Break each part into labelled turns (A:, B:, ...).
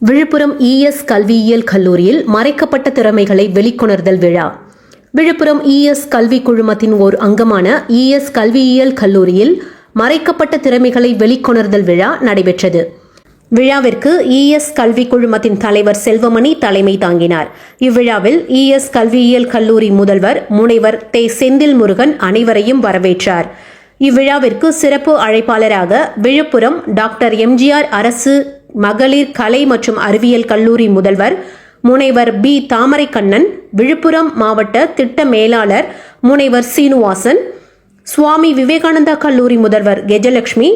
A: Villupuram ES கல்வியியல் கல்லூரியில் மறைக்கப்பட்ட திறமைகளை வெளிக்கொணர்தல் விழா. விழுப்புரம் ES கல்வி குழுமத்தின் ஓர் அங்கமான ES கல்வியியல் கல்லூரியில் மறைக்கப்பட்ட திறமைகளை வெளிக்கொணர்தல் விழா நடைபெற்றது. விழாவிற்கு ES கல்வி குழுமத்தின் தலைவர் செல்வமணி தலைமை தாங்கினார். இவ்விழாவில் ES கல்வியியல் கல்லூரி முதல்வர் முனைவர் செந்தில் முருகன் அனைவரையும் வரவேற்றார். இவ்விழாவிற்கு சிறப்பு அழைப்பாளராக விழுப்புரம் டாக்டர் MGR அரசு மகளிர் கலை மற்றும் அறிவியல் கல்லூரி முதல்வர் முனைவர் B தாமரைக்கண்ணன், விழுப்புரம் மாவட்ட திட்ட மேலாளர் முனைவர் சீனுவாசன், சுவாமி விவேகானந்தா கல்லூரி முதல்வர் கெஜலட்சுமி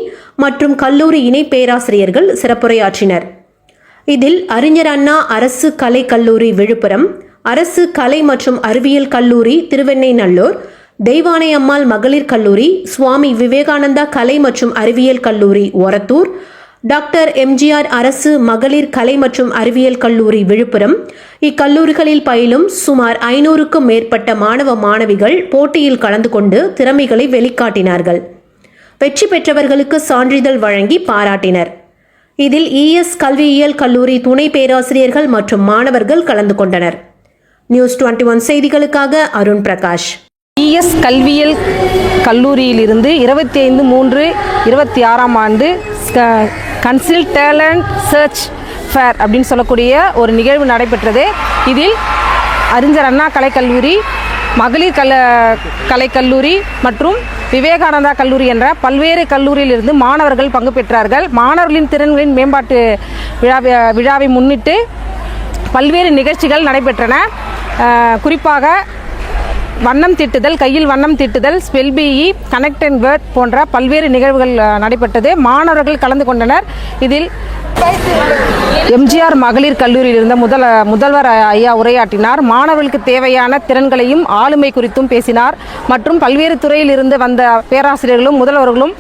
A: மற்றும் கல்லூரி இணை பேராசிரியர்கள் சிறப்புரையாற்றினர். இதில் அறிஞர் அண்ணா அரசு கலை கல்லூரி விழுப்புரம், அரசு கலை மற்றும் அறிவியல் கல்லூரி திருவெண்ணைநல்லூர், தெய்வானை அம்மாள் மகளிர் கல்லூரி, சுவாமி விவேகானந்தா கலை மற்றும் அறிவியல் கல்லூரி ஒரத்தூர், டாக்டர் MGR அரசு மகளிர் கலை மற்றும் அறிவியல் கல்லூரி விழுப்புரம், இக்கல்லூரிகளில் பயிலும் சுமார் 500க்கும் மேற்பட்ட மாணவ மாணவிகள் போட்டியில் கலந்து கொண்டு திறமைகளை வெளிக்காட்டினார்கள். வெற்றி பெற்றவர்களுக்கு சான்றிதழ் வழங்கி பாராட்டினர். இதில் ES கல்வியியல் கல்லூரி துணை பேராசிரியர்கள் மற்றும் மாணவர்கள் கலந்து கொண்டனர். நியூஸ் 21 செய்திகளுக்காக அருண் பிரகாஷ்.
B: ES கல்வியியல் கல்லூரியிலிருந்து 25/3/26 ஆண்டு கன்சில் டேலண்ட் சர்ச் ஃபேர் அப்படின்னு சொல்லக்கூடிய ஒரு நிகழ்வு நடைபெற்றது. இதில் அறிஞர் அண்ணா கலைக்கல்லூரி, மகளிர் கலைக்கல்லூரி மற்றும் விவேகானந்தா கல்லூரி என்ற பல்வேறு கல்லூரியிலிருந்து மாணவர்கள் பங்கு பெற்றார்கள். மாணவர்களின் திறன்களின் மேம்பாட்டு விழாவை முன்னிட்டு பல்வேறு நிகழ்ச்சிகள் நடைபெற்றன. குறிப்பாக வண்ணம் தீட்டுதல், கையில் வண்ணம் தீட்டுதல், spell BE, connect and word போன்ற பல்வேறு நிகழ்வுகள் நடைபெற்றது. மாணவர்கள் கலந்து கொண்டனர். இதில் MGR மகளிர் கல்லூரியில் இருந்த முதல்வர் ஐயா உரையாற்றினார். மாணவர்களுக்கு தேவையான திறன்களையும் ஆளுமை குறித்தும் பேசினார். மற்றும் பல்வேறு துறையில் இருந்து வந்த பேராசிரியர்களும் முதல்வர்களும்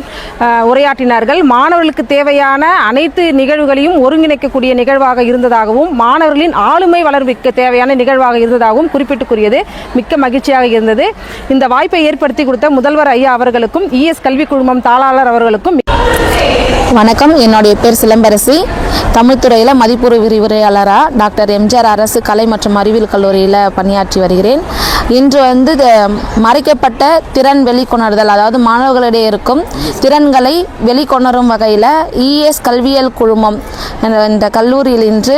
B: உரையாற்றினார்கள். மாணவர்களுக்கு தேவையான அனைத்து நிகழ்வுகளையும் ஒருங்கிணைக்கக்கூடிய நிகழ்வாக இருந்ததாகவும் மாணவர்களின் ஆளுமை வளர்வுக்கு தேவையான நிகழ்வாக இருந்ததாகவும் குறிப்பிட்டு கூறியது மிக்க மகிழ்ச்சியாக இருந்தது. இந்த வாய்ப்பை ஏற்படுத்தி கொடுத்த முதல்வர் ஐயா அவர்களுக்கும் ES கல்வி குழுமம் தாளாளர் அவர்களுக்கும்
C: வணக்கம். என்னுடைய பேர் சிலம்பரசி. தமிழ் துறையில் மதிப்புரை விரிவுரையாளராக டாக்டர் MGR அரசு கலை மற்றும் அறிவியல் கல்லூரியில் பணியாற்றி வருகிறேன். இன்று மறைக்கப்பட்ட திறன் வெளிக்கொணர்தல், அதாவது மாணவர்களிடையே இருக்கும் திறன்களை வெளிக்கொணரும் வகையில் ES கல்வியியல் குழுமம் இந்த கல்லூரியில் இன்று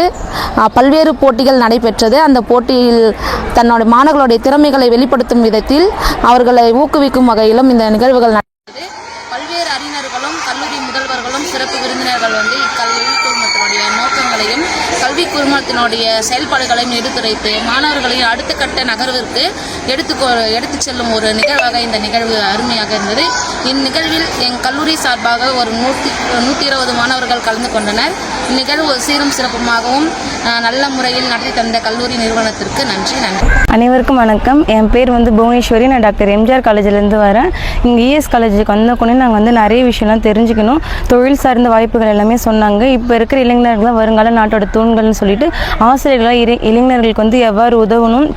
C: பல்வேறு போட்டிகள் நடைபெற்றது. அந்த போட்டியில் தன்னுடைய மாணவர்களுடைய திறமைகளை வெளிப்படுத்தும் விதத்தில் அவர்களை ஊக்குவிக்கும் வகையிலும் இந்த நிகழ்வுகள்
D: பல்வேறு அறிஞர்களும் கல்லூரி முதல்வர்களும் சிறப்பு விருந்தினர்கள் இக்கல்வி குழுமத்தினுடைய நோக்கங்களையும் கல்வி குழுமத்தினுடைய செயல்பாடுகளையும் எடுத்துரைத்து மாணவர்களின் அடுத்த கட்ட நகர்விற்கு எடுத்து செல்லும் ஒரு நிகழ்வாக இந்த நிகழ்வு அருமையாக இருந்தது. இந்நிகழ்வில் என் கல்லூரி சார்பாக ஒரு 120 மாணவர்கள் கலந்து கொண்டனர். இந்நிகழ்வு சீரும் சிறப்புமாகவும் நல்ல முறையில் நடத்தி தந்த கல்லூரி நிறுவனத்திற்கு நன்றி.
E: அனைவருக்கும் வணக்கம். என் பேர் புவனேஸ்வரி. நான் டாக்டர் MGR காலேஜிலேருந்து வரேன். இங்கே ES காலேஜுக்கு வந்தோடனே நாங்கள் நிறைய விஷயம்லாம் தெரிஞ்சுக்கணும். தொழில் சார்ந்த வாய்ப்புகள் எல்லாமே சொன்னாங்க. இப்போ இருக்கிற இளைஞர்கள் வருங்கால நாட்டோட தூண்கள்னு சொல்லிட்டு ஆசிரியர்களாக இளைஞர்களுக்கு எவ்வாறு உதவணும்,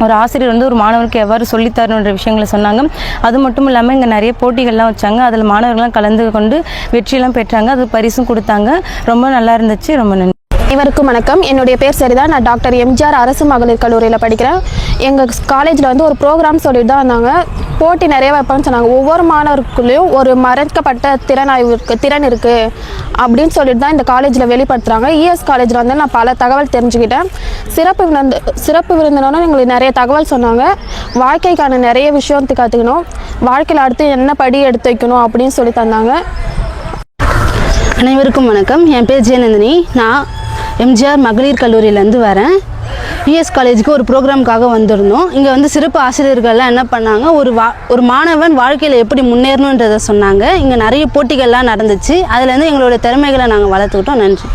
E: ஒரு ஆசிரியர் ஒரு மாணவருக்கு எவ்வாறு சொல்லித்தரணுன்ற விஷயங்களை சொன்னாங்க. அது மட்டும் இல்லாமல் இங்கே நிறைய போட்டிகள்லாம் வச்சாங்க. அதில் மாணவர்கள்லாம் கலந்து கொண்டு வெற்றியெல்லாம் பெற்றாங்க. அது பரிசும் கொடுத்தாங்க. ரொம்ப நல்லா இருந்துச்சு. ரொம்ப நன்றி.
F: அனைவருக்கும் வணக்கம். என்னுடைய பேர் சரிதா. நான் டாக்டர் MGR அரசு மகளிர் கல்லூரியில் படிக்கிறேன். எங்கள் காலேஜில் ஒரு ப்ரோக்ராம் சொல்லிட்டு தான் வந்தாங்க. போட்டி நிறைய வைப்பான்னு சொன்னாங்க. ஒவ்வொரு மாணவருக்குள்ளேயும் ஒரு மறைக்கப்பட்ட திறன் இருக்குது அப்படின்னு சொல்லிட்டு தான் இந்த காலேஜில் வெளிப்படுத்துகிறாங்க. ES காலேஜில் நான் பல தகவல் தெரிஞ்சுக்கிட்டேன். சிறப்பு விருந்தினரும் எங்களுக்கு நிறைய தகவல் சொன்னாங்க. வாழ்க்கைக்கான நிறைய விஷயத்தை கற்றுக்கணும், வாழ்க்கையில் அடுத்து என்ன படி எடுத்து வைக்கணும் அப்படின்னு சொல்லி தந்தாங்க.
G: அனைவருக்கும் வணக்கம். என் பேர் ஜெயநந்தினி. நான் MGR மகளிர் கல்லூரியிலேருந்து வரேன். ES காலேஜுக்கு ஒரு ப்ரோக்ராமுக்காக வந்திருந்தோம். இங்கே சிறப்பு ஆசிரியர்கள்லாம் என்ன பண்ணாங்க, ஒரு மாணவன் வாழ்க்கையில் எப்படி முன்னேறணுன்றதை சொன்னாங்க. இங்கே நிறைய போட்டிகள்லாம் நடந்துச்சு. அதுலேருந்து எங்களோட திறமைகளை நாங்கள் வளர்த்துக்கிட்டோம். நன்றி.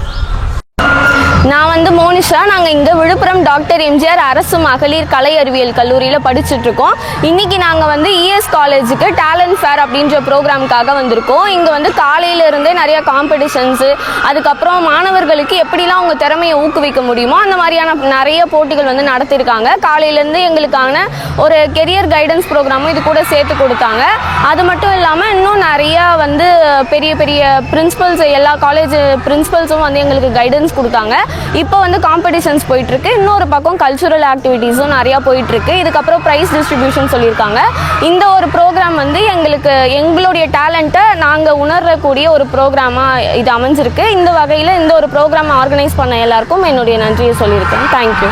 H: நான் மோனிஷா. நாங்கள் இங்கே விழுப்புரம் டாக்டர் MGR அரசு மகளிர் கலை அறிவியல் கல்லூரியில் படிச்சுட்ருக்கோம். இன்றைக்கி நாங்கள் ES காலேஜுக்கு டேலண்ட் ஃபேர் அப்படின்ற ப்ரோக்ராமுக்காக வந்திருக்கோம். இங்கே காலையிலேருந்தே நிறையா காம்படிஷன்ஸு, அதுக்கப்புறம் மாணவர்களுக்கு எப்படிலாம் அவங்க திறமையை ஊக்குவிக்க முடியுமோ அந்த மாதிரியான நிறைய போட்டிகள் நடத்தியிருக்காங்க. காலையிலேருந்து எங்களுக்கான ஒரு கெரியர் கைடன்ஸ் ப்ரோக்ராமும் இது கூட சேர்த்து கொடுத்தாங்க. அது மட்டும் இல்லாமல் இன்னும் நிறையா பெரிய பெரிய பிரின்சிபல்ஸ், எல்லா காலேஜ் பிரின்சிபல்ஸும் எங்களுக்கு கைடன்ஸ் கொடுத்தாங்க. இப்போ வந்து காம்படிஷன்ஸ் போயிட்டுருக்கு. இன்னொரு பக்கம் கல்ச்சுரல் ஆக்டிவிட்டீஸும் நிறையா போயிட்டுருக்கு. இதுக்கப்புறம் ப்ரைஸ் டிஸ்ட்ரிபியூஷன் சொல்லியிருக்காங்க. இந்த ஒரு ப்ரோக்ராம் வந்து எங்களுடைய டேலண்ட்டை நாங்கள் உணரக்கூடிய ஒரு ப்ரோக்ராமாக இது அமைஞ்சிருக்கு. இந்த வகையில் இந்த ஒரு ப்ரோக்ராம் ஆர்கனைஸ் பண்ண எல்லாருக்கும் என்னுடைய நன்றியை சொல்லியிருக்கேன். தேங்க்யூ.